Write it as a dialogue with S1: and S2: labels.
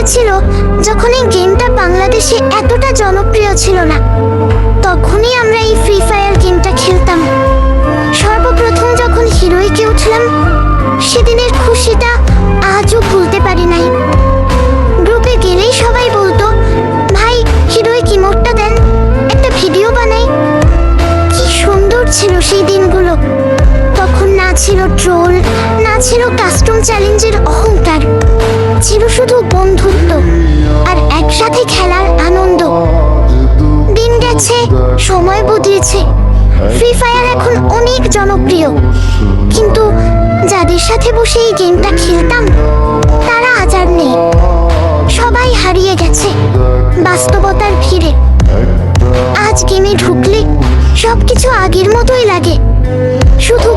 S1: হয়েছিল যখন এই গেমটা বাংলাদেশে এতটা জনপ্রিয় ছিল না। তখনই আমরা এই ফ্রি ফায়ার গেমটা খেলতাম। সর্বপ্রথম যখন হিরোইকে উঠলাম, সেদিনের খুশিটা আজও ভুলতে পারি নাই। গ্রুপে গেলেই সবাই বলতো, ভাই হিরোইক ইমোটটা দেন, একটা ভিডিও বানাই। কি সুন্দর ছিল সেই দিনগুলো। তখন না ছিল ট্রোল, না ছিল কাস্টম চ্যালেঞ্জের অহংকার, ছিল শুধু বন্ধুত্ব আর একসাথে খেলার আনন্দ। দিন গেছে, সময় বদলেছে, ফ্রি ফায়ার এখন অনেক জনপ্রিয়, কিন্তু যাদের সাথে বসে এই গেমটা খেলতাম তারা আজ আর নেই। সবাই হারিয়ে গেছে বাস্তবতার ভিড়ে। আজ গেমে ঢুকলে সবকিছু আগের মতোই লাগে, শুধু